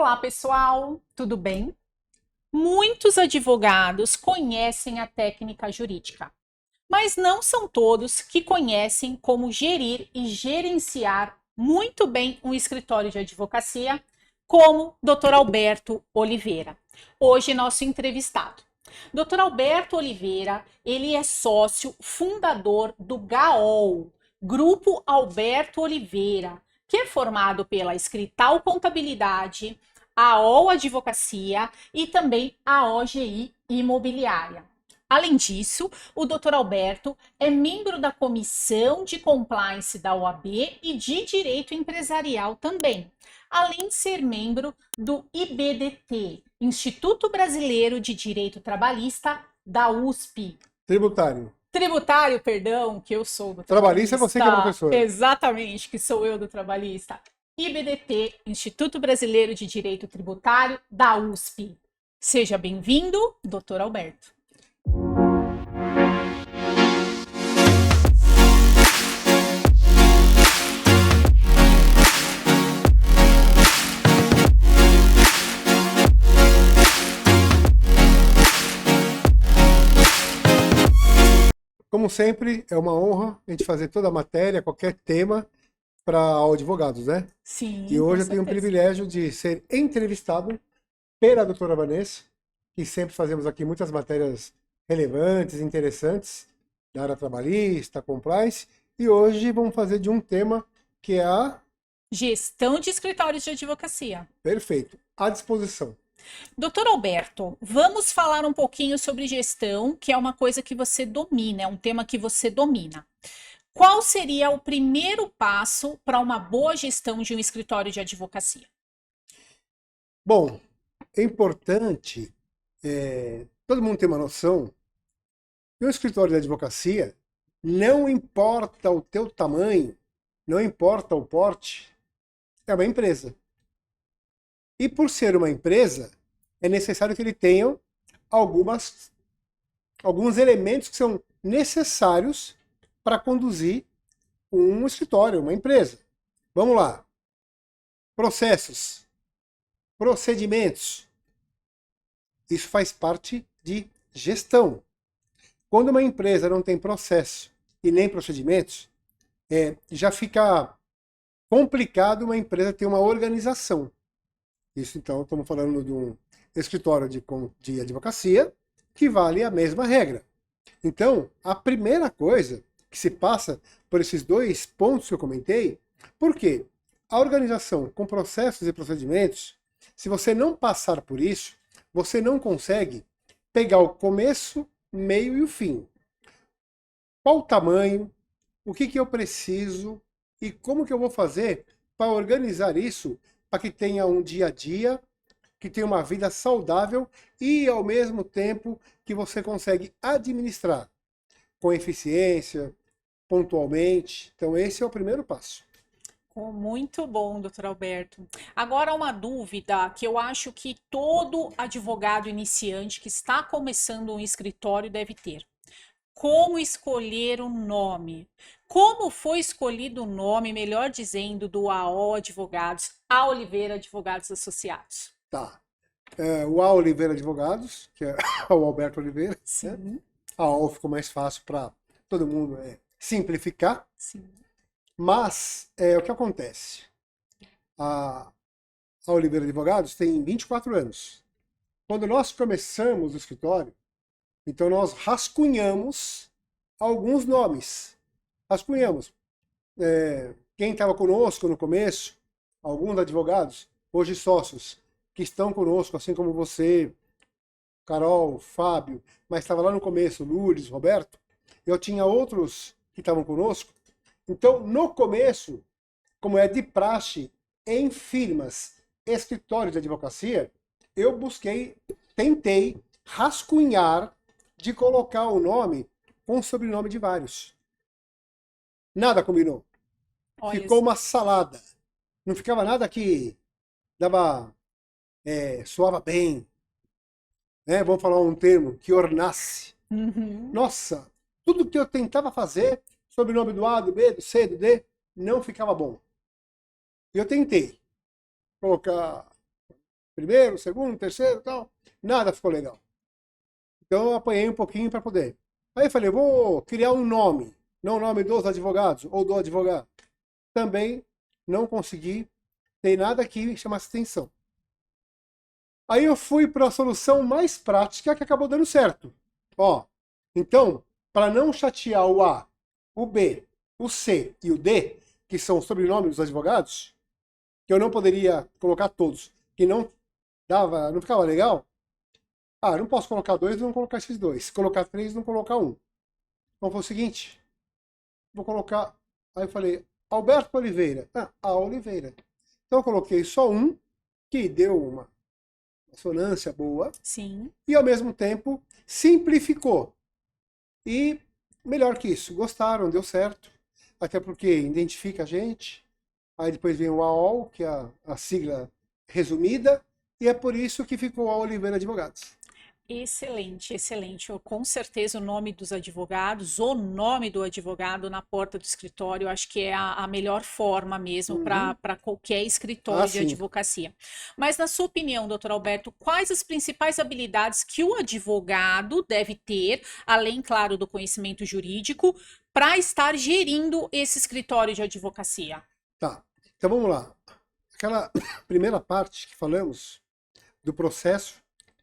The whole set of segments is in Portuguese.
Olá, pessoal, tudo bem? Muitos advogados conhecem a técnica jurídica, mas não são todos que conhecem como gerir e gerenciar muito bem um escritório de advocacia, como Dr. Alberto Oliveira, hoje nosso entrevistado. Dr. Alberto Oliveira, ele é sócio fundador do GAOL, Grupo Alberto Oliveira, que é formado pela Escrital Contabilidade, a OL Advocacia e também a OGI Imobiliária. Além disso, o Dr. Alberto é membro da Comissão de Compliance da OAB e de Direito Empresarial também, além de ser membro do IBDT, Instituto Brasileiro de Direito Trabalhista da USP. Tributário. Tributário, perdão, que eu sou do Trabalhista é você que é professor. Exatamente, que sou eu do trabalhista. IBDT, Instituto Brasileiro de Direito Tributário da USP. Seja bem-vindo, Dr. Alberto. Como sempre, é uma honra a gente fazer toda a matéria, qualquer tema, para advogados, né? Sim, e hoje eu com tenho o certeza. privilégio de ser entrevistado pela doutora Vanessa, que sempre fazemos aqui muitas matérias relevantes, interessantes, da área trabalhista, compliance, e hoje vamos fazer de um tema que é a... Gestão de escritórios de advocacia. Perfeito, à disposição. Doutor Alberto, vamos falar um pouquinho sobre gestão, que é uma coisa que você domina, é um tema que você domina. Qual seria o primeiro passo para uma boa gestão de um escritório de advocacia? Bom, é importante, todo mundo ter uma noção que um escritório de advocacia, não importa o teu tamanho, não importa o porte, é uma empresa. E por ser uma empresa, é necessário que ele tenha alguns elementos que são necessários para conduzir um escritório, uma empresa. Vamos lá. Processos, procedimentos. Isso faz parte de gestão. Quando uma empresa não tem processo e nem procedimentos, já fica complicado uma empresa ter uma organização. Isso, então, estamos falando de um escritório de advocacia que vale a mesma regra. Então, a primeira coisa que se passa por esses dois pontos que eu comentei, porque a organização com processos e procedimentos, se você não passar por isso, você não consegue pegar o começo, meio e o fim. Qual o tamanho, o que eu preciso e como que eu vou fazer para organizar isso para que tenha um dia a dia, que tenha uma vida saudável e, ao mesmo tempo, que você consegue administrar com eficiência, pontualmente. Então, esse é o primeiro passo. Muito bom, doutor Alberto. Agora, uma dúvida que eu acho que todo advogado iniciante que está começando um escritório deve ter. Como escolher o nome? Como foi escolhido o nome, melhor dizendo, do AO Advogados, A Oliveira Advogados Associados? Tá. O A Oliveira Advogados, que é o Alberto Oliveira. Sim. Né? A O ficou mais fácil para todo mundo simplificar. Sim. Mas, o que acontece? A Oliveira Advogados tem 24 anos. Quando nós começamos o escritório, então nós rascunhamos alguns nomes. Rascunhamos. Quem estava conosco no começo, alguns advogados, hoje sócios, que estão conosco, assim como você, Carol, Fábio, mas estava lá no começo, Lourdes, Roberto, eu tinha outros que estavam conosco. Então, no começo, como é de praxe em firmas, escritórios de advocacia, eu tentei rascunhar de colocar o nome com o sobrenome de vários. Nada combinou. Olha, Ficou uma salada. Não ficava nada que soava bem. Vamos falar um termo, que ornasse. Uhum. Nossa, tudo que eu tentava fazer, sobrenome do A, do B, do C, do D, não ficava bom. Eu tentei colocar primeiro, segundo, terceiro e tal. Nada ficou legal. Então eu apanhei um pouquinho para poder. Aí eu falei, vou criar um nome, não o nome dos advogados ou do advogado. Também não consegui ter nada que chamasse atenção. Aí eu fui para a solução mais prática que acabou dando certo. Ó, então, para não chatear o A, o B, o C e o D, que são os sobrenomes dos advogados, que eu não poderia colocar todos, que não ficava legal. Ah, não posso colocar 2, não colocar esses 2. Colocar 3, não colocar 1. Então foi o seguinte, vou colocar. Aí eu falei, Alberto Oliveira. A Oliveira. Então eu coloquei só um, que deu uma consonância boa. Sim. E ao mesmo tempo simplificou. E melhor que isso, gostaram, deu certo. Até porque identifica a gente. Aí depois vem o AOL, que é a sigla resumida. E é por isso que ficou a Oliveira Advogados. Excelente, excelente. Com certeza o nome dos advogados, o nome do advogado na porta do escritório, eu acho que é a melhor forma mesmo para qualquer escritório de sim. advocacia. Mas na sua opinião, doutor Alberto, quais as principais habilidades que o advogado deve ter, além, claro, do conhecimento jurídico, para estar gerindo esse escritório de advocacia? Tá, então vamos lá. Aquela primeira parte que falamos do processo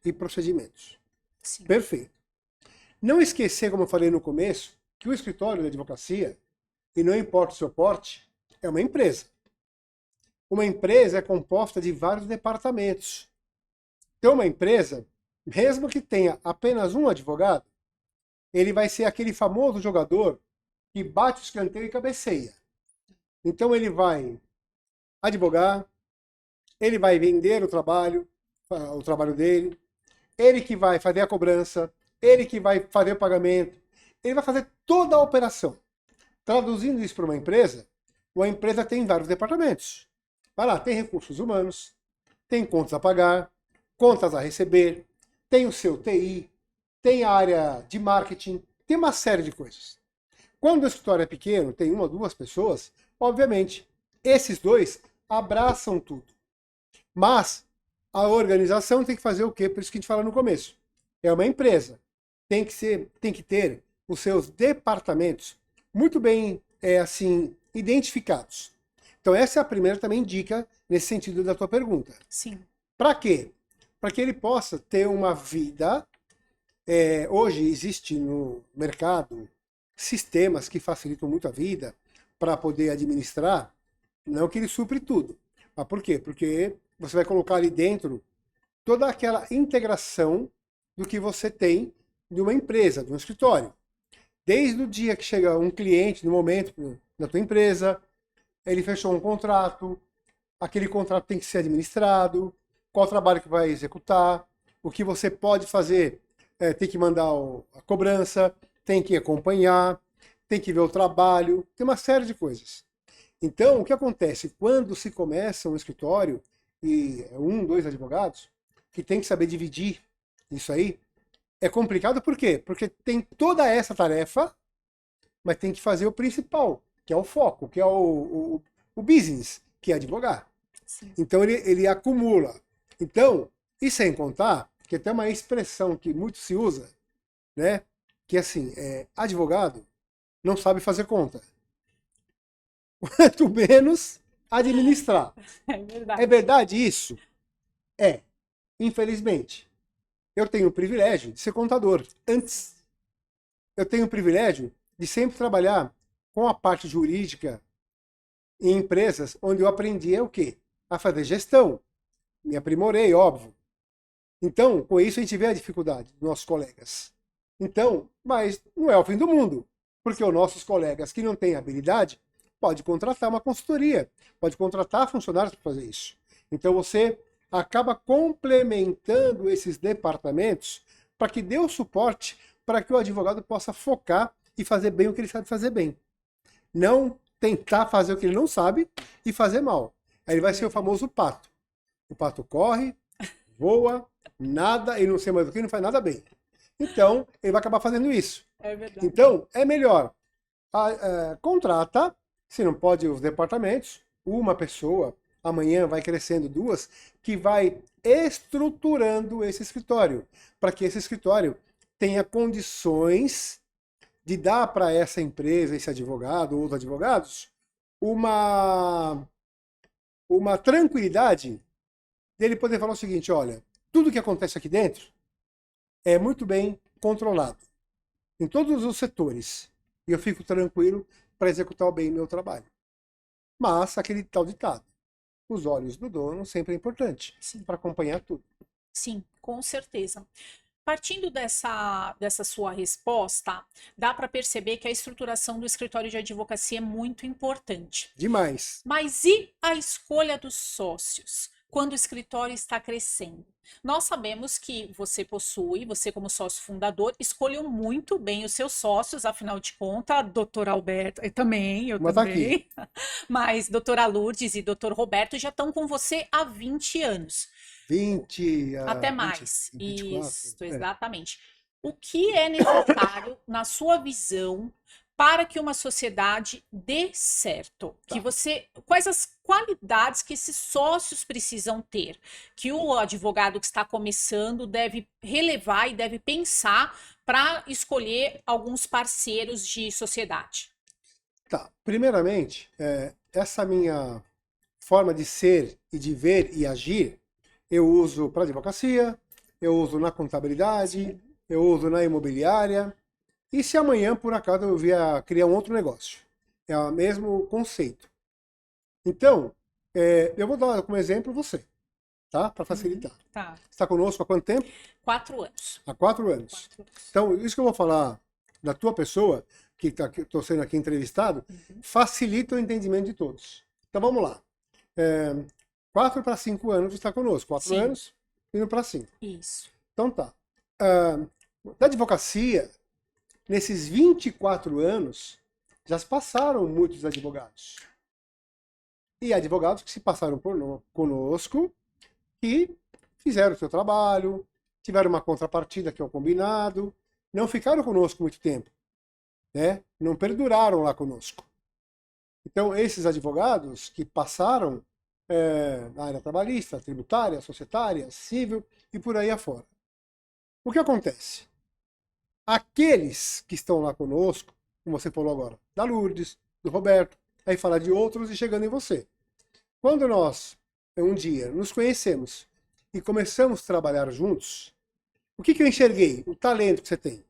e procedimentos. Sim. Perfeito. Não esquecer, como eu falei no começo, que o escritório de advocacia, e não importa o seu porte, é uma empresa. Uma empresa é composta de vários departamentos. Então, uma empresa, mesmo que tenha apenas um advogado, ele vai ser aquele famoso jogador que bate o escanteio e cabeceia. Então, ele vai advogar, ele vai vender o trabalho dele, ele que vai fazer a cobrança, ele que vai fazer o pagamento, ele vai fazer toda a operação. Traduzindo isso para uma empresa tem vários departamentos. Vai lá, tem recursos humanos, tem contas a pagar, contas a receber, tem o seu TI, tem a área de marketing, tem uma série de coisas. Quando o escritório é pequeno, tem uma ou duas pessoas, obviamente, esses dois abraçam tudo. Mas a organização tem que fazer o quê? Por isso que a gente fala no começo. É uma empresa. Tem que ter os seus departamentos muito bem identificados. Então essa é a primeira também dica nesse sentido da tua pergunta. Sim. Para quê? Para que ele possa ter uma vida. Hoje existe no mercado sistemas que facilitam muito a vida para poder administrar. Não que ele supre tudo. Mas por quê? Porque você vai colocar ali dentro toda aquela integração do que você tem de uma empresa, de um escritório. Desde o dia que chega um cliente, no momento na tua empresa, ele fechou um contrato, aquele contrato tem que ser administrado, qual trabalho que vai executar, o que você pode fazer, tem que mandar a cobrança, tem que acompanhar, tem que ver o trabalho, tem uma série de coisas. Então, o que acontece? Quando se começa um escritório, e dois advogados, que tem que saber dividir isso aí, é complicado por quê? Porque tem toda essa tarefa, mas tem que fazer o principal, que é o foco, que é o business, que é advogar. Sim. Então ele acumula. Então, e sem contar, que tem uma expressão que muito se usa, né? Que assim, advogado não sabe fazer conta. Quanto menos administrar. É verdade. É verdade isso? Infelizmente. Eu tenho o privilégio de ser contador. Antes, eu tenho o privilégio de sempre trabalhar com a parte jurídica em empresas onde eu aprendi o quê? A fazer gestão. Me aprimorei, óbvio. Então, com isso a gente vê a dificuldade dos nossos colegas. Então, mas não é o fim do mundo, porque os nossos colegas que não têm habilidade pode contratar uma consultoria, pode contratar funcionários para fazer isso. Então você acaba complementando esses departamentos para que dê o suporte para que o advogado possa focar e fazer bem o que ele sabe fazer bem. Não tentar fazer o que ele não sabe e fazer mal. Aí ele vai ser o famoso pato. O pato corre, voa, nada e não sei mais o que, não faz nada bem. Então, ele vai acabar fazendo isso. É verdade. Então, é melhor contrata, se não pode os departamentos, uma pessoa amanhã vai crescendo 2, que vai estruturando esse escritório, para que esse escritório tenha condições de dar para essa empresa, esse advogado ou os advogados, uma tranquilidade dele poder falar o seguinte, olha, tudo que acontece aqui dentro é muito bem controlado, em todos os setores, e eu fico tranquilo para executar bem o meu trabalho. Mas, aquele tal ditado, os olhos do dono sempre é importante para acompanhar tudo. Sim, com certeza. Partindo dessa sua resposta, dá para perceber que a estruturação do escritório de advocacia é muito importante. Demais. Mas e a escolha dos sócios quando o escritório está crescendo? Nós sabemos que você como sócio fundador, escolheu muito bem os seus sócios, afinal de contas, doutor Alberto, eu também. Tá aqui. Mas doutora Lourdes e doutor Roberto já estão com você há 20 anos. 20, Até 20, mais. 24. Isso, exatamente. O que é necessário, na sua visão, para que uma sociedade dê certo? Quais as qualidades que esses sócios precisam ter? Que o advogado que está começando deve relevar e deve pensar para escolher alguns parceiros de sociedade? Tá. Primeiramente, essa minha forma de ser e de ver e agir, eu uso para advocacia, eu uso na contabilidade, eu uso na imobiliária. E se amanhã, por acaso, eu vier criar um outro negócio? É o mesmo conceito. Então, eu vou dar como exemplo você, tá? Para facilitar. Tá. Você está conosco há quanto tempo? 4 anos. Há 4 anos. Então, isso que eu vou falar da tua pessoa, que estou sendo aqui entrevistado, facilita o entendimento de todos. Então, vamos lá. 4 para 5 anos está conosco. 4 Sim. anos, indo para 5. Isso. Então, tá. Da advocacia, nesses 24 anos, já se passaram muitos advogados. E advogados que se passaram conosco, que fizeram o seu trabalho, tiveram uma contrapartida que é o combinado, não ficaram conosco muito tempo, né? Não perduraram lá conosco. Então, esses advogados que passaram na área trabalhista, tributária, societária, civil e por aí afora. O que acontece? Aqueles que estão lá conosco, como você falou agora, da Lourdes, do Roberto, aí falar de outros e chegando em você. Quando nós, um dia, nos conhecemos e começamos a trabalhar juntos, o que eu enxerguei? O talento que você tem,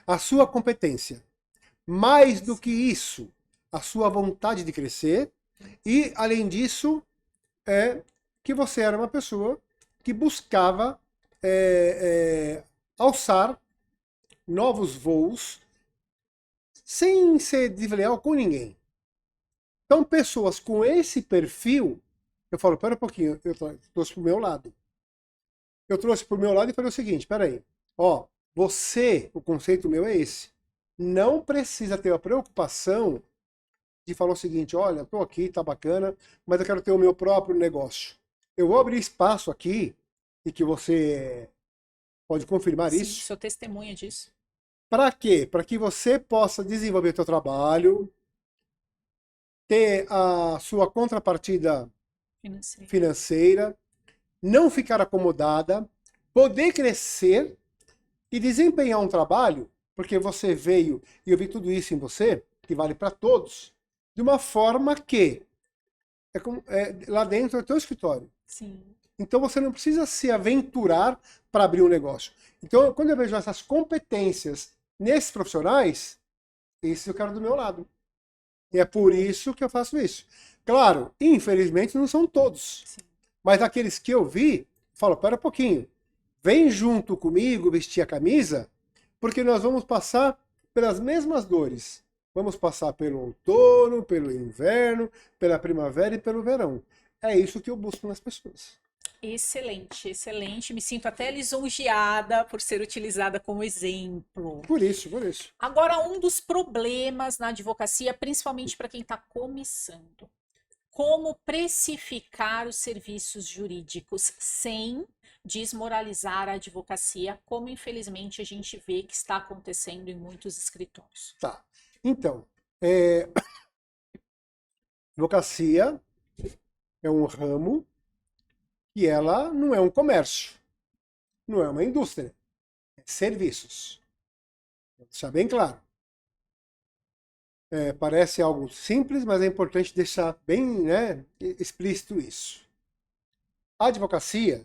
a sua competência. Mais do que isso, a sua vontade de crescer e, além disso, que você era uma pessoa que buscava alçar novos voos sem ser desleal com ninguém. Então, pessoas com esse perfil, eu falo, pera um pouquinho, eu trouxe para o meu lado. Eu trouxe para o meu lado e falei o seguinte, espera aí, ó, você, o conceito meu é esse, não precisa ter a preocupação de falar o seguinte, olha, eu estou aqui, tá bacana, mas eu quero ter o meu próprio negócio. Eu vou abrir espaço aqui, e que você pode confirmar Sim, isso. sou testemunha disso. Para quê? Para que você possa desenvolver o seu trabalho, ter a sua contrapartida financeira, não ficar acomodada, poder crescer e desempenhar um trabalho, porque você veio, e eu vi tudo isso em você, que vale para todos, de uma forma que lá dentro é o teu escritório. Sim. Então você não precisa se aventurar para abrir um negócio. Então, quando eu vejo essas competências nesses profissionais, esse eu quero do meu lado. E é por isso que eu faço isso. Claro, infelizmente não são todos. Sim. Mas aqueles que eu vi, falo, pera um pouquinho, vem junto comigo vestir a camisa, porque nós vamos passar pelas mesmas dores. Vamos passar pelo outono, pelo inverno, pela primavera e pelo verão. É isso que eu busco nas pessoas. Excelente, excelente. Me sinto até lisonjeada por ser utilizada como exemplo. Por isso, por isso. Agora, um dos problemas na advocacia, principalmente para quem está começando, como precificar os serviços jurídicos sem desmoralizar a advocacia, como infelizmente a gente vê que está acontecendo em muitos escritórios. Tá. Então, advocacia é um ramo que ela não é um comércio, não é uma indústria, é serviços. Vou deixar bem claro. Parece algo simples, mas é importante deixar bem, né, explícito isso. A advocacia,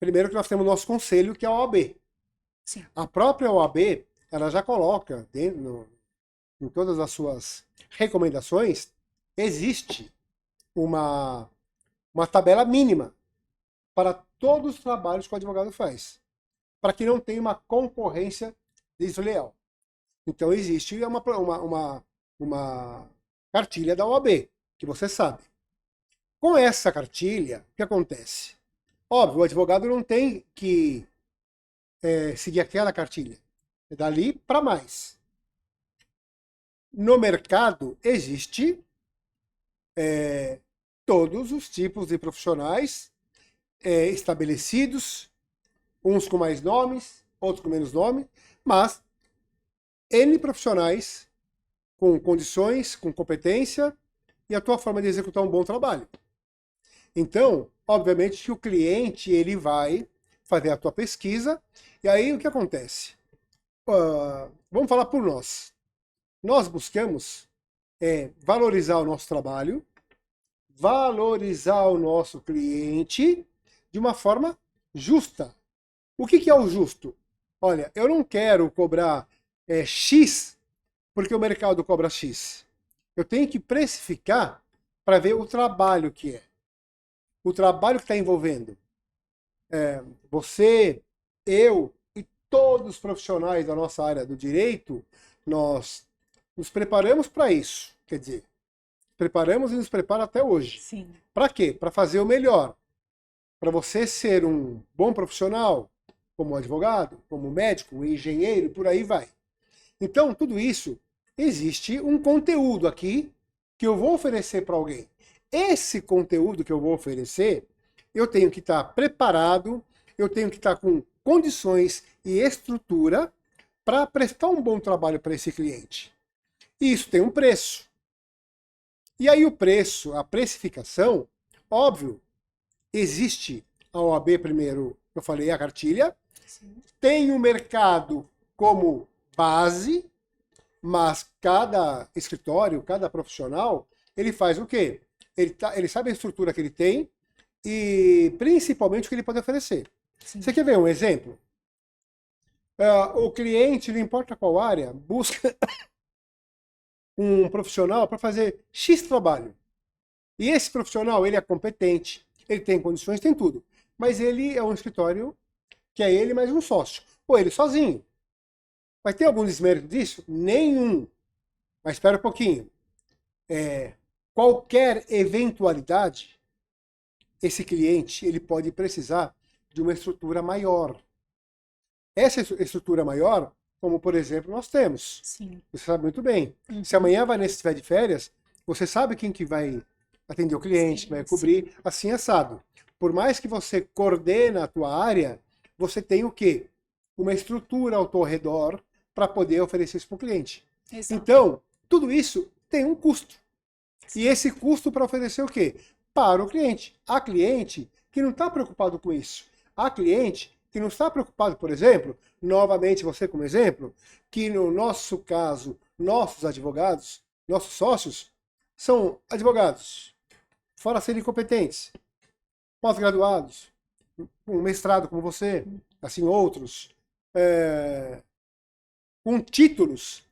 primeiro que nós temos o nosso conselho, que é a OAB. Sim. A própria OAB, ela já coloca em todas as suas recomendações, existe uma tabela mínima para todos os trabalhos que o advogado faz, para que não tenha uma concorrência desleal. Então existe uma cartilha da OAB, que você sabe. Com essa cartilha, o que acontece? Óbvio, o advogado não tem que seguir aquela cartilha. É dali para mais. No mercado existe todos os tipos de profissionais estabelecidos, uns com mais nomes, outros com menos nome, mas N profissionais com condições, com competência e a tua forma de executar um bom trabalho. Então, obviamente que o cliente ele vai fazer a tua pesquisa e aí o que acontece? Vamos falar por nós. Nós buscamos valorizar o nosso trabalho, valorizar o nosso cliente de uma forma justa. O que é o justo? Olha, eu não quero cobrar X porque o mercado cobra X. Eu tenho que precificar para ver o trabalho que é. O trabalho que está envolvendo. Você, eu e todos os profissionais da nossa área do direito, nós nos preparamos para isso. Quer dizer, preparamos e nos prepara até hoje. Sim. Para quê? Para fazer o melhor. Para você ser um bom profissional, como advogado, como médico, um engenheiro, por aí vai. Então, tudo isso, existe um conteúdo aqui que eu vou oferecer para alguém. Esse conteúdo que eu vou oferecer, eu tenho que estar preparado, eu tenho que estar com condições e estrutura para prestar um bom trabalho para esse cliente. E isso tem um preço. E aí o preço, a precificação, óbvio, existe a OAB primeiro, eu falei, a cartilha, Sim. Tem o mercado como base, mas cada escritório, cada profissional, ele faz o quê? Ele sabe a estrutura que ele tem e principalmente o que ele pode oferecer. Sim. Você quer ver um exemplo? O cliente, não importa qual área, busca um profissional para fazer X trabalho. E esse profissional, ele é competente, ele tem condições, tem tudo. Mas ele é um escritório que é ele mais um sócio. Ou ele sozinho. Vai ter algum desmérito disso? Nenhum. Mas espera um pouquinho. Qualquer eventualidade, esse cliente ele pode precisar de uma estrutura maior. Essa estrutura maior, como por exemplo nós temos. Sim. Você sabe muito bem. Se amanhã a Vanessa estiver de férias, você sabe quem que vai atender o cliente, Sim, que vai cobrir, assim assado. Por mais que você coordena a tua área, você tem o quê? Uma estrutura ao teu redor para poder oferecer isso para o cliente. Exato. Então, tudo isso tem um custo. E esse custo para oferecer o quê? Para o cliente. Há cliente que não está preocupado com isso. Há cliente que não está preocupado, por exemplo, novamente você como exemplo, que no nosso caso, nossos advogados, nossos sócios, são advogados, fora serem competentes, pós-graduados, um mestrado como você, assim outros, com títulos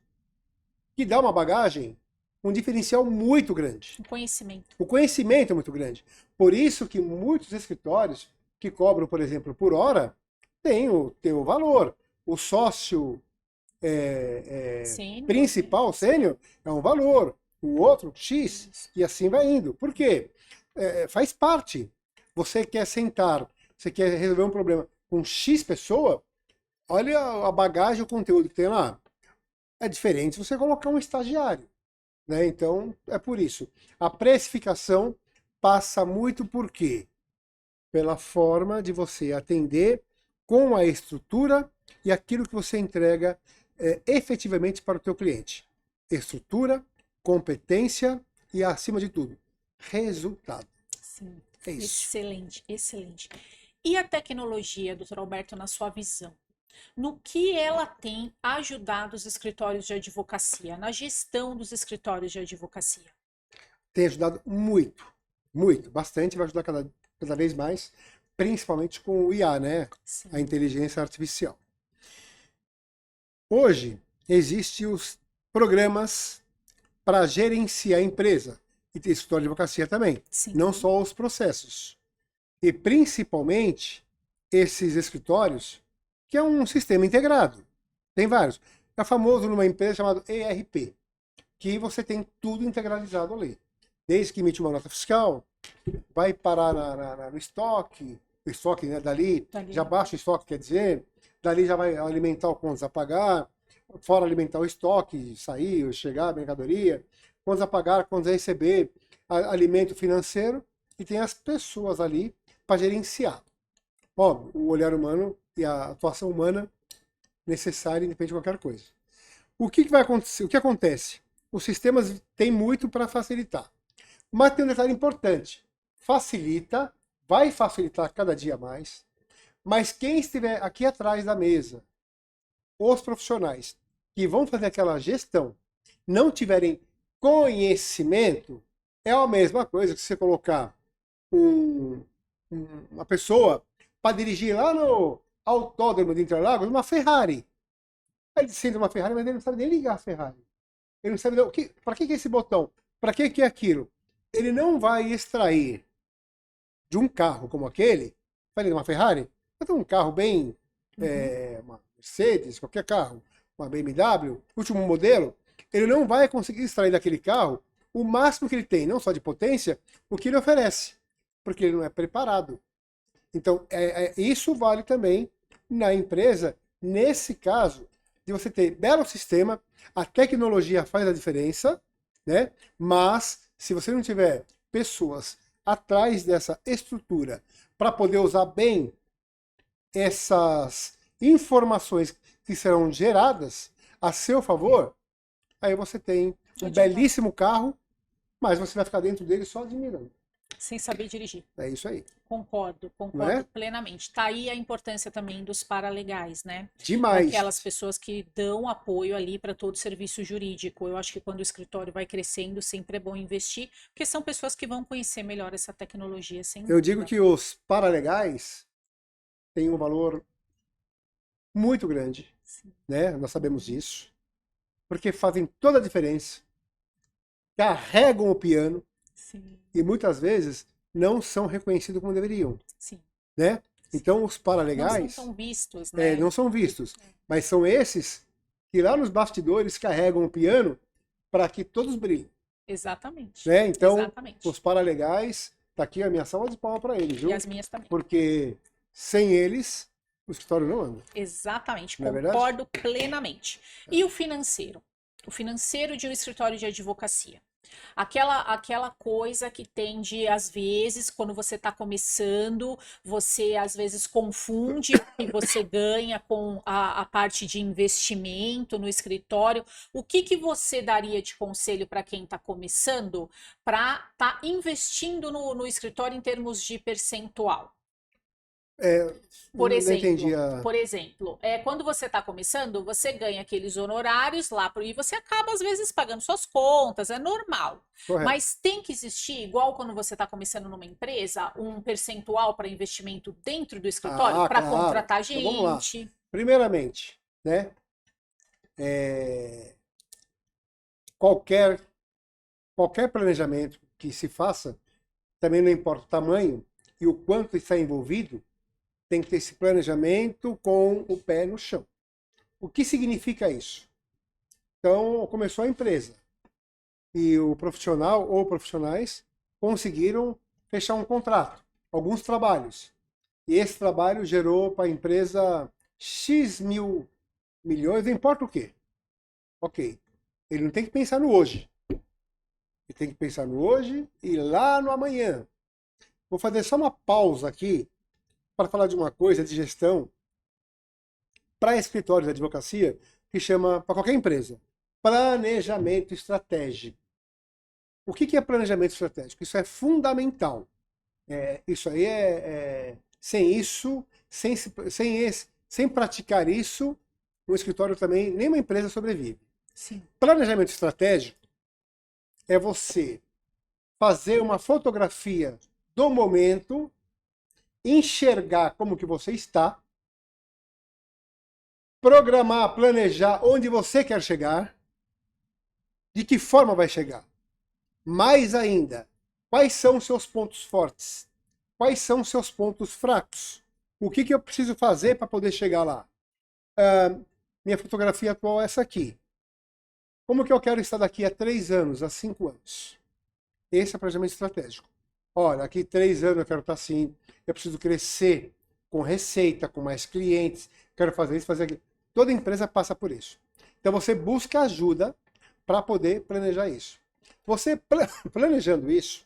que dá uma bagagem, um diferencial muito grande. O conhecimento. O conhecimento é muito grande. Por isso que muitos escritórios que cobram, por exemplo, por hora, têm o valor. O sócio principal, sênior, é um valor. O outro, X, isso. E assim vai indo. Por quê? Faz parte. Você quer sentar, você quer resolver um problema com X pessoa, olha a bagagem, o conteúdo que tem lá. É diferente se você colocar um estagiário. Né? Então, é por isso. A precificação passa muito por quê? Pela forma de você atender com a estrutura e aquilo que você entrega efetivamente para o teu cliente. Estrutura, competência e, acima de tudo, resultado. Sim. É isso. Excelente, excelente. E a tecnologia, doutor Alberto, na sua visão? No que ela tem ajudado os escritórios de advocacia, na gestão dos escritórios de advocacia? Tem ajudado muito, muito, bastante, vai ajudar cada vez mais, principalmente com o IA, né? Sim. A inteligência artificial. Hoje, existem os programas para gerenciar a empresa, e tem escritório de advocacia também, Sim. não só os processos. E principalmente esses escritórios, que é um sistema integrado. Tem vários. É famoso numa empresa chamada ERP, que você tem tudo integralizado ali. Desde que emite uma nota fiscal, vai parar no estoque, o estoque, né, dali já baixa o estoque, quer dizer, dali já vai alimentar o contas a pagar, fora alimentar o estoque, sair, chegar, mercadoria, contas a pagar, contas a receber, alimento financeiro, e tem as pessoas ali para gerenciar. Óbvio, o olhar humano e a atuação humana necessária, independente de qualquer coisa. O que vai acontecer? O que acontece? Os sistemas têm muito para facilitar. Mas tem um detalhe importante. Facilita, vai facilitar cada dia mais, mas quem estiver aqui atrás da mesa, os profissionais que vão fazer aquela gestão, não tiverem conhecimento, é a mesma coisa que você colocar uma pessoa para dirigir lá no autódromo de Interlagos uma Ferrari. Ele senta uma Ferrari, mas ele não sabe nem ligar a Ferrari. Ele não sabe para que é esse botão, para que é aquilo. Ele não vai extrair de um carro como aquele, vai uma Ferrari, vai ter um carro bem, uma Mercedes, qualquer carro, uma BMW, último modelo, ele não vai conseguir extrair daquele carro o máximo que ele tem, não só de potência, o que ele oferece, porque ele não é preparado. Então, isso vale também na empresa, nesse caso, de você ter belo sistema, a tecnologia faz a diferença, né? Mas se você não tiver pessoas atrás dessa estrutura para poder usar bem essas informações que serão geradas a seu favor, aí você tem um belíssimo carro, mas você vai ficar dentro dele só admirando. Sem saber dirigir. É isso aí. Concordo plenamente. Tá aí a importância também dos paralegais, né? Demais. Aquelas pessoas que dão apoio ali para todo o serviço jurídico. Eu acho que quando o escritório vai crescendo, sempre é bom investir, porque são pessoas que vão conhecer melhor essa tecnologia, sem dúvida. Eu digo que os paralegais têm um valor muito grande, né? Nós sabemos disso, porque fazem toda a diferença, carregam o piano. Sim. E muitas vezes não são reconhecidos como deveriam. Sim. Né? Então os paralegais não são vistos, né? Não são vistos, mas são esses que lá nos bastidores carregam o piano para que todos brilhem. Exatamente. Né? Então, os paralegais, tá aqui a minha salva de palmas para eles, viu? E as minhas também. Porque sem eles o escritório não anda. Exatamente, concordo plenamente. E o financeiro? O financeiro de um escritório de advocacia. Aquela coisa que tende, às vezes, quando você está começando, você às vezes confunde o que você ganha com a parte de investimento no escritório. O que você daria de conselho para quem está começando para estar investindo no escritório em termos de percentual? Por exemplo, quando você está começando, você ganha aqueles honorários lá e você acaba, às vezes, pagando suas contas, é normal. Correto. Mas tem que existir, igual quando você está começando numa empresa, um percentual para investimento dentro do escritório, para contratar gente. Então, vamos lá. Primeiramente, né? Qualquer planejamento que se faça, também não importa o tamanho e o quanto está envolvido, tem que ter esse planejamento com o pé no chão. O que significa isso? Então, começou a empresa e o profissional ou profissionais conseguiram fechar um contrato, alguns trabalhos. E esse trabalho gerou para a empresa X mil milhões, não importa o quê. Ok. Ele não tem que pensar no hoje. Ele tem que pensar no hoje e lá no amanhã. Vou fazer só uma pausa aqui para falar de uma coisa de gestão para escritórios de advocacia que chama, para qualquer empresa, planejamento estratégico. O que é planejamento estratégico? Isso é fundamental. Isso aí sem isso, sem praticar isso, um escritório também, nem uma empresa sobrevive. Sim. Planejamento estratégico é você fazer uma fotografia do momento, enxergar como que você está, programar, planejar onde você quer chegar, de que forma vai chegar. Mais ainda, quais são os seus pontos fortes? Quais são os seus pontos fracos? O que eu preciso fazer para poder chegar lá? Minha fotografia atual é essa aqui. Como que eu quero estar daqui a 3 anos, a 5 anos? Esse é o planejamento estratégico. Olha, daqui 3 anos eu quero estar assim, eu preciso crescer com receita, com mais clientes, quero fazer isso, fazer aquilo. Toda empresa passa por isso. Então você busca ajuda para poder planejar isso. Você planejando isso,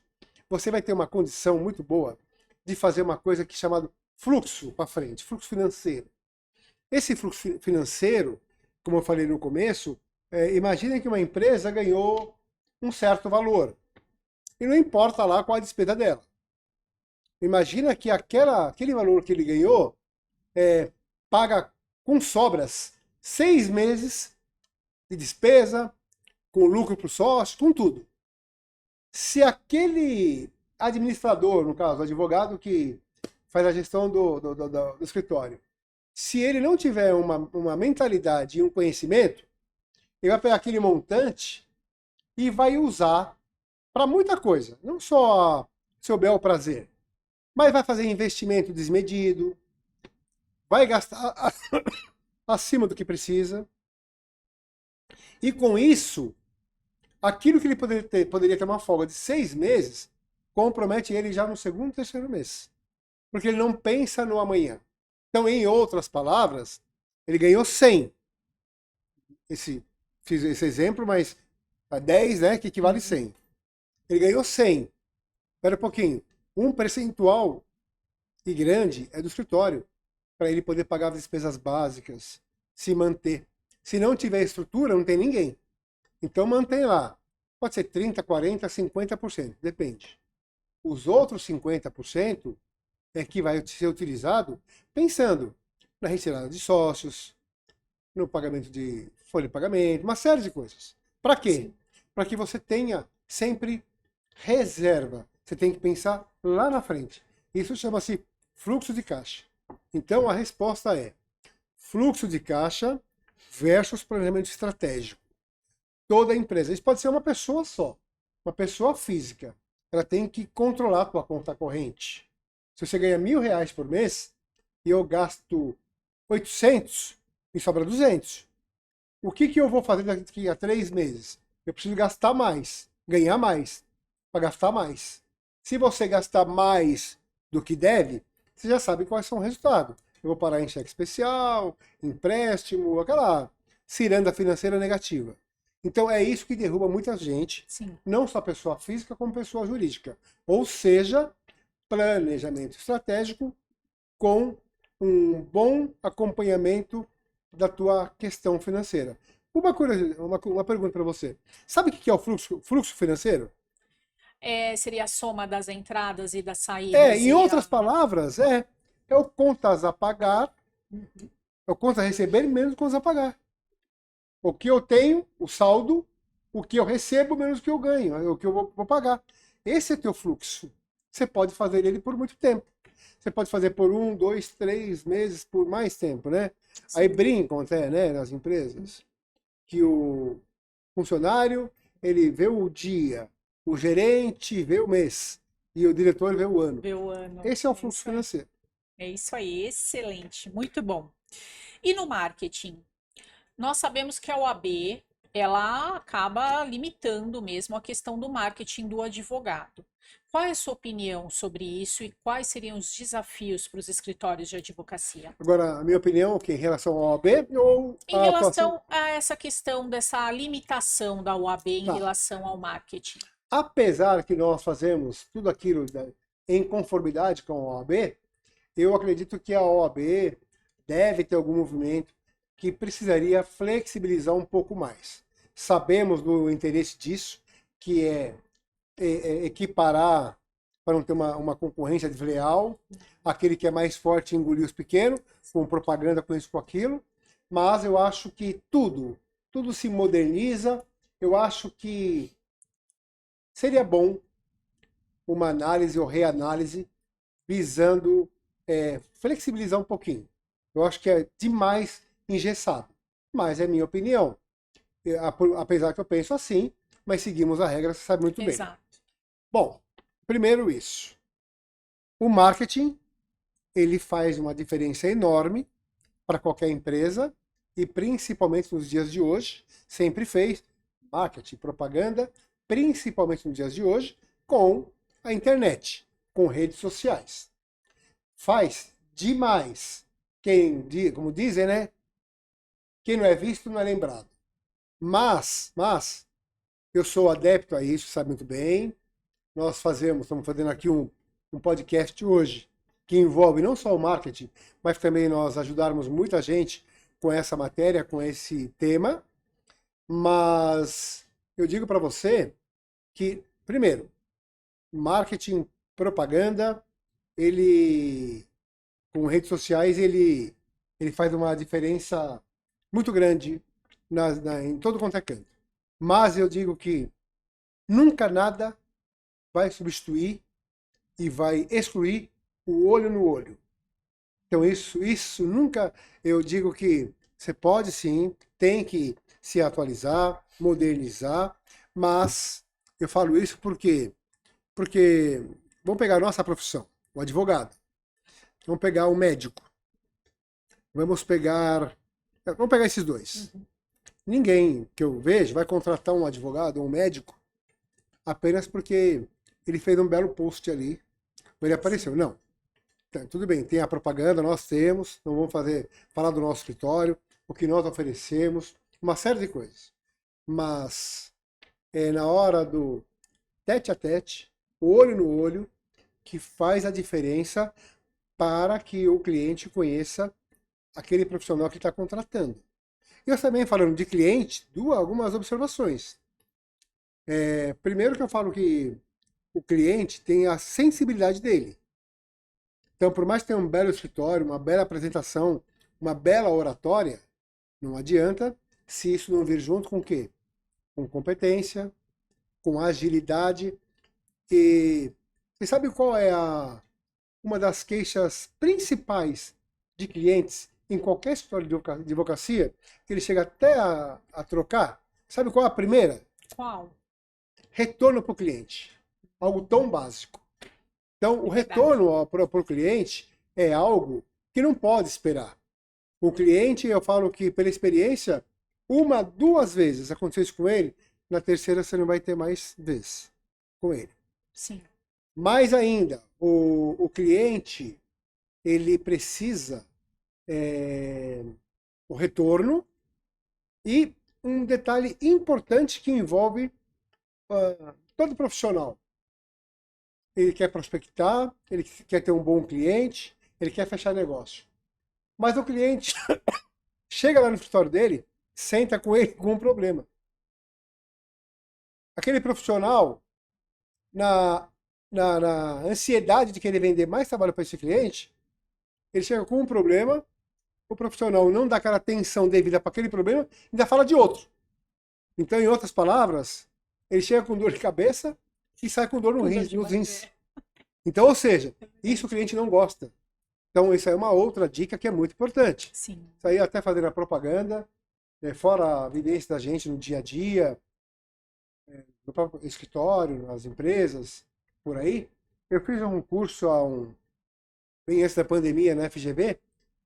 você vai ter uma condição muito boa de fazer uma coisa que é chamado fluxo para frente, fluxo financeiro. Esse fluxo financeiro, como eu falei no começo, imaginem que uma empresa ganhou um certo valor. E não importa lá qual a despesa dela. Imagina que aquele valor que ele ganhou paga com sobras 6 meses de despesa, com lucro para o sócio, com tudo. Se aquele administrador, no caso, o advogado que faz a gestão do escritório, se ele não tiver uma mentalidade e um conhecimento, ele vai pegar aquele montante e vai usar para muita coisa. Não só seu bel prazer, mas vai fazer investimento desmedido, vai gastar acima do que precisa. E com isso, aquilo que ele poderia ter uma folga de 6 meses, compromete ele já no segundo, terceiro mês. Porque ele não pensa no amanhã. Então, em outras palavras, ele ganhou 100. Fiz esse exemplo, mas a 10, né, que equivale a 100. Ele ganhou 100. Espera um pouquinho. Um percentual e grande é do escritório, para ele poder pagar as despesas básicas, se manter. Se não tiver estrutura, não tem ninguém. Então mantém lá. Pode ser 30%, 40%, 50%, depende. Os outros 50% é que vai ser utilizado pensando na retirada de sócios, no pagamento de folha de pagamento, uma série de coisas. Para quê? Para que você tenha sempre reserva. Você tem que pensar lá na frente. Isso chama-se fluxo de caixa. Então a resposta é fluxo de caixa versus planejamento estratégico. Toda empresa, isso pode ser uma pessoa só, uma pessoa física, ela tem que controlar a tua conta corrente. Se você ganha R$1.000 por mês e eu gasto 800, me sobra 200. O que eu vou fazer daqui a 3 meses? Eu preciso gastar mais, ganhar mais, para gastar mais. Se você gastar mais do que deve, você já sabe quais são os resultados. Eu vou parar em cheque especial, empréstimo, aquela ciranda financeira negativa. Então é isso que derruba muita gente, Sim. Não só pessoa física, como pessoa jurídica. Ou seja, planejamento estratégico com um bom acompanhamento da tua questão financeira. Uma pergunta para você. Sabe o que é o fluxo financeiro? Seria a soma das entradas e das saídas. Em outras palavras, é o contas a pagar, é o contas a receber menos contas a pagar. O que eu tenho, o saldo, o que eu recebo menos o que eu ganho, o que eu vou pagar. Esse é teu fluxo. Você pode fazer ele por muito tempo. Você pode fazer por 1, 2, 3 meses, por mais tempo, né? Sim. Aí brincam até, né, nas empresas, que o funcionário, ele vê o dia, o gerente vê o mês e o diretor vê o ano. Vê o ano. Esse é o fluxo financeiro. É isso aí, excelente, muito bom. E no marketing? Nós sabemos que a OAB, ela acaba limitando mesmo a questão do marketing do advogado. Qual é a sua opinião sobre isso e quais seriam os desafios para os escritórios de advocacia? Agora, a minha opinião, em relação à OAB ou em relação a essa questão dessa limitação da OAB em relação ao marketing? Apesar que nós fazemos tudo aquilo em conformidade com a OAB, eu acredito que a OAB deve ter algum movimento que precisaria flexibilizar um pouco mais. Sabemos do interesse disso, que é equiparar para não ter uma concorrência desleal. Aquele que é mais forte engolir os pequenos, com propaganda, com isso, com aquilo. Mas eu acho que tudo se moderniza. Eu acho que seria bom uma análise ou reanálise visando flexibilizar um pouquinho. Eu acho que é demais engessado, mas é minha opinião. Apesar que eu penso assim, mas seguimos a regra, você sabe muito bem. Exato. Bom, primeiro isso. O marketing, ele faz uma diferença enorme para qualquer empresa e principalmente nos dias de hoje, sempre fez marketing, propaganda, principalmente nos dias de hoje, com a internet, com redes sociais. Faz demais. Como dizem, né? Quem não é visto não é lembrado. Mas, eu sou adepto a isso, sabe muito bem. Nós estamos fazendo aqui um podcast hoje que envolve não só o marketing, mas também nós ajudarmos muita gente com essa matéria, com esse tema. Mas eu digo para você que, primeiro, marketing, propaganda, ele, com redes sociais, ele faz uma diferença muito grande em todo quanto é canto. Mas eu digo que nunca nada vai substituir e vai excluir o olho no olho. Então isso nunca, eu digo que você pode sim, tem que se atualizar, modernizar, mas eu falo isso porque vamos pegar a nossa profissão, o advogado, vamos pegar o médico, vamos pegar esses dois. Ninguém que eu vejo vai contratar um advogado ou um médico apenas porque ele fez um belo post ali, ou ele apareceu. Não. Então, tudo bem, tem a propaganda, nós temos, não vamos falar do nosso escritório, o que nós oferecemos, uma série de coisas. Mas é na hora do tete a tete, olho no olho, que faz a diferença para que o cliente conheça aquele profissional que está contratando. E eu também, falando de cliente, algumas observações. Primeiro que eu falo que o cliente tem a sensibilidade dele. Então, por mais que tenha um belo escritório, uma bela apresentação, uma bela oratória, não adianta se isso não vir junto com o quê? Com competência, com agilidade. E você sabe qual é uma das queixas principais de clientes em qualquer escritório de advocacia, que ele chega até a trocar? Sabe qual é a primeira? Qual? Retorno para o cliente. Algo tão básico. Então, o retorno para o cliente é algo que não pode esperar. O cliente, eu falo que, pela experiência, 1, 2 vezes aconteceu isso com ele, na terceira você não vai ter mais vezes com ele. Sim. Mais ainda, o cliente, ele precisa o retorno e um detalhe importante que envolve todo profissional. Ele quer prospectar, ele quer ter um bom cliente, ele quer fechar negócio. Mas o cliente chega lá no escritório dele, senta com ele com um problema. Aquele profissional, na ansiedade de querer vender mais trabalho para esse cliente, ele chega com um problema, o profissional não dá aquela atenção devida para aquele problema, ainda fala de outro. Então, em outras palavras, ele chega com dor de cabeça e sai com dor nos rins. Então, ou seja, isso o cliente não gosta. Então, isso é uma outra dica que é muito importante. Sim. Isso aí até fazendo a propaganda, fora a vivência da gente no dia a dia, no próprio escritório, nas empresas, por aí. Eu fiz um curso bem antes da pandemia na FGV,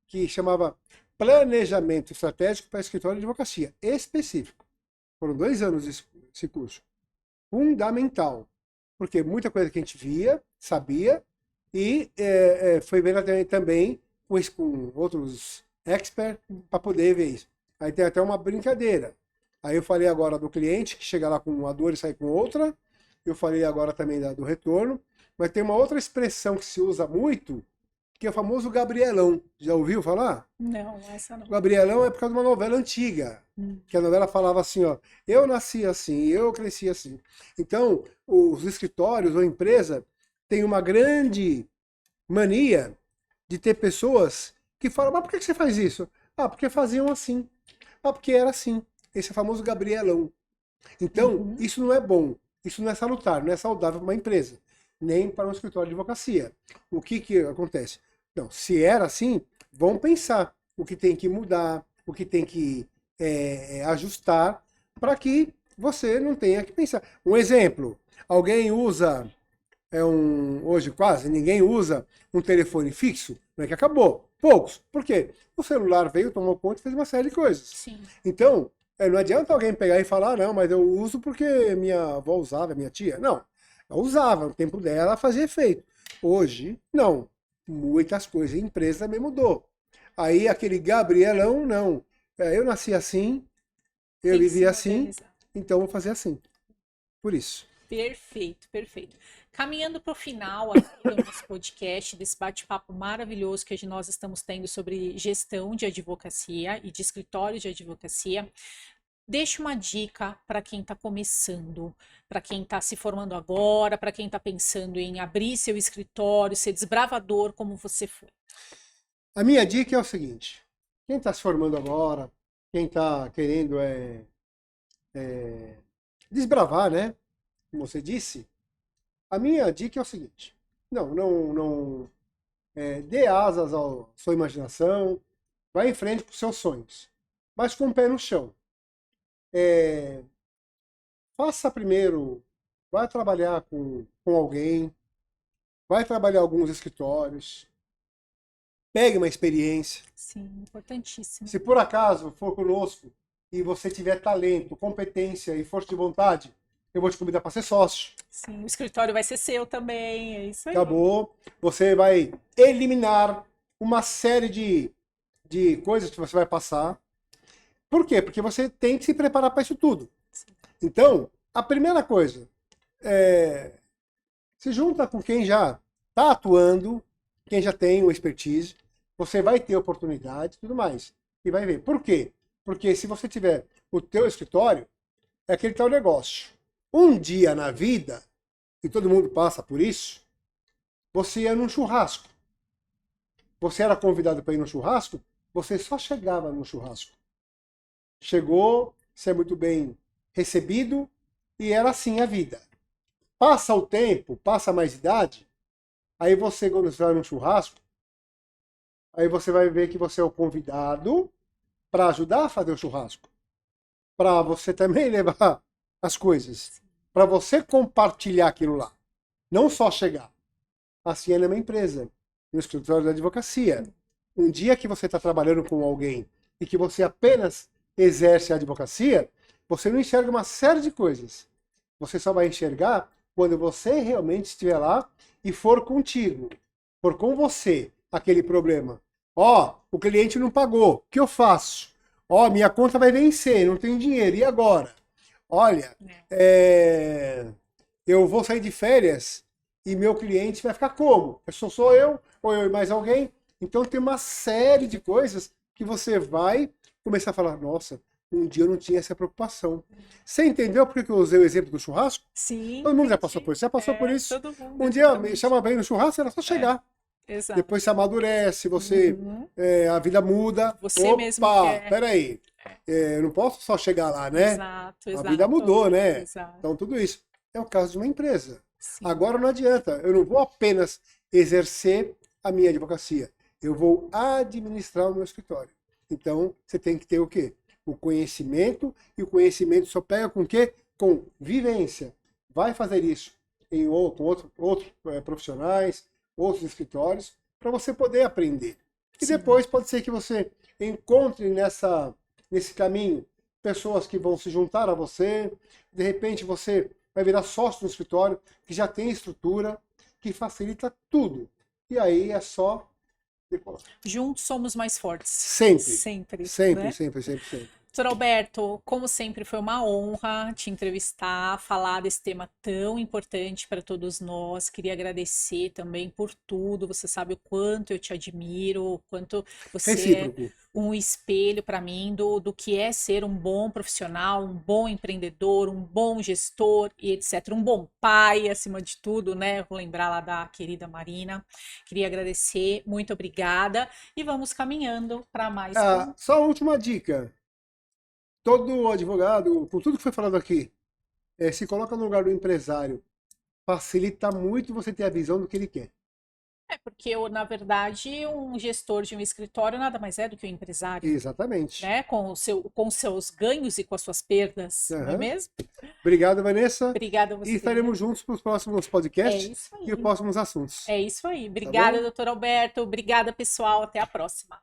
que chamava Planejamento Estratégico para Escritório de Advocacia, específico. Foram 2 anos esse curso. Fundamental, porque muita coisa que a gente via, sabia, e foi vendo também com outros experts para poder ver isso. Aí tem até uma brincadeira. Aí eu falei agora do cliente, que chega lá com uma dor e sai com outra. Eu falei agora também do retorno. Mas tem uma outra expressão que se usa muito, que é o famoso Gabrielão. Já ouviu falar? Não, essa não. O Gabrielão é por causa de uma novela antiga, que a novela falava assim, ó, eu nasci assim, eu cresci assim. Então, os escritórios ou empresa têm uma grande mania de ter pessoas que falam, mas por que você faz isso? Ah, porque faziam assim. Ah, porque era assim. Esse é o famoso Gabrielão. Então, isso não é bom, isso não é salutar, não é saudável para uma empresa, nem para um escritório de advocacia. O que acontece? Não, se era assim, vamos pensar o que tem que mudar, o que tem que ajustar, para que você não tenha que pensar. Um exemplo, alguém usa, hoje quase ninguém usa um telefone fixo, não é que acabou, poucos. Por quê? O celular veio, tomou conta e fez uma série de coisas. Sim. Então, não adianta alguém pegar e falar, não, mas eu uso porque minha avó usava, minha tia. Não, ela usava, no tempo dela fazia efeito. Hoje, não. Muitas coisas. A empresa também mudou. Aí aquele Gabrielão, não. Eu nasci assim, eu vivi assim, então vou fazer assim. Por isso. Perfeito, perfeito. Caminhando para o final aqui do nosso podcast, desse bate-papo maravilhoso que nós estamos tendo sobre gestão de advocacia e de escritório de advocacia, deixa uma dica para quem está começando, para quem está se formando agora, para quem está pensando em abrir seu escritório, ser desbravador como você foi. A minha dica é o seguinte, quem está se formando agora, quem está querendo desbravar, né? Como você disse, a minha dica é o seguinte, não dê asas à sua imaginação, vai em frente com os seus sonhos, mas com o pé no chão. Faça primeiro, vai trabalhar com alguém, vai trabalhar em alguns escritórios, pegue uma experiência. Sim, importantíssimo. Se por acaso for conosco e você tiver talento, competência e força de vontade, eu vou te convidar para ser sócio. Sim, o escritório vai ser seu também, é isso aí. Acabou. Você vai eliminar uma série de coisas que você vai passar. Por quê? Porque você tem que se preparar para isso tudo. Então, a primeira coisa, se junta com quem já está atuando, quem já tem o expertise, você vai ter oportunidade e tudo mais. E vai ver. Por quê? Porque se você tiver o teu escritório, é aquele teu negócio. Um dia na vida, e todo mundo passa por isso, você ia num churrasco. Você era convidado para ir no churrasco, você só chegava no churrasco. Chegou, você é muito bem recebido, e era assim a vida. Passa o tempo, passa mais idade, aí você, quando você vai num churrasco, aí você vai ver que você é o convidado para ajudar a fazer o churrasco. Para você também levar as coisas. Para você compartilhar aquilo lá. Não só chegar. Assim é numa empresa, no escritório da advocacia. Um dia que você está trabalhando com alguém e que você apenas exerce a advocacia, você não enxerga uma série de coisas. Você só vai enxergar quando você realmente estiver lá e for contigo, for com você aquele problema. Ó, o cliente não pagou, o que eu faço? Ó, minha conta vai vencer, não tenho dinheiro, e agora? Olha, eu vou sair de férias e meu cliente vai ficar como? Sou eu, ou eu e mais alguém? Então tem uma série de coisas que você vai começar a falar, nossa, um dia eu não tinha essa preocupação. Você entendeu por que eu usei o exemplo do churrasco? Sim. Todo mundo já passou por isso. Já passou por isso? Todo mundo, Um dia me chamava para ir no churrasco, era só chegar. Exato. Depois você amadurece, você, a vida muda. Você Opa, mesmo quer. Peraí, eu não posso só chegar lá, né? Exato. A vida mudou, né? Exato. Então tudo isso. É o caso de uma empresa. Sim. Agora não adianta, eu não vou apenas exercer a minha advocacia, eu vou administrar o meu escritório. Então você tem que ter o quê? O conhecimento, e o conhecimento só pega com o quê? Com vivência. Vai fazer isso com outros profissionais, outros escritórios, para você poder aprender. E depois pode ser que você encontre nesse caminho pessoas que vão se juntar a você, de repente você vai virar sócio do escritório, que já tem estrutura, que facilita tudo. E aí é só decolar. Juntos somos mais fortes. Sempre. Sempre. Sempre, né? sempre. Doutor Alberto, como sempre, foi uma honra te entrevistar, falar desse tema tão importante para todos nós. Queria agradecer também por tudo. Você sabe o quanto eu te admiro, o quanto você é Recíproco. um espelho para mim do que é ser um bom profissional, um bom empreendedor, um bom gestor e etc. Um bom pai, acima de tudo, né? Vou lembrar lá da querida Marina. Queria agradecer, muito obrigada. E vamos caminhando para mais. Só a última dica. Todo advogado, com tudo que foi falado aqui, se coloca no lugar do empresário. Facilita muito você ter a visão do que ele quer. É porque, na verdade, um gestor de um escritório nada mais é do que um empresário, Exatamente. né? Com seus ganhos e com as suas perdas, não é Aham. mesmo? Obrigado, Vanessa. Obrigada a E você. estaremos juntos para os próximos É podcasts isso e aí. os próximos assuntos. É isso aí. Tá Obrigada, bom? doutor Alberto. Obrigada, pessoal. Até a próxima.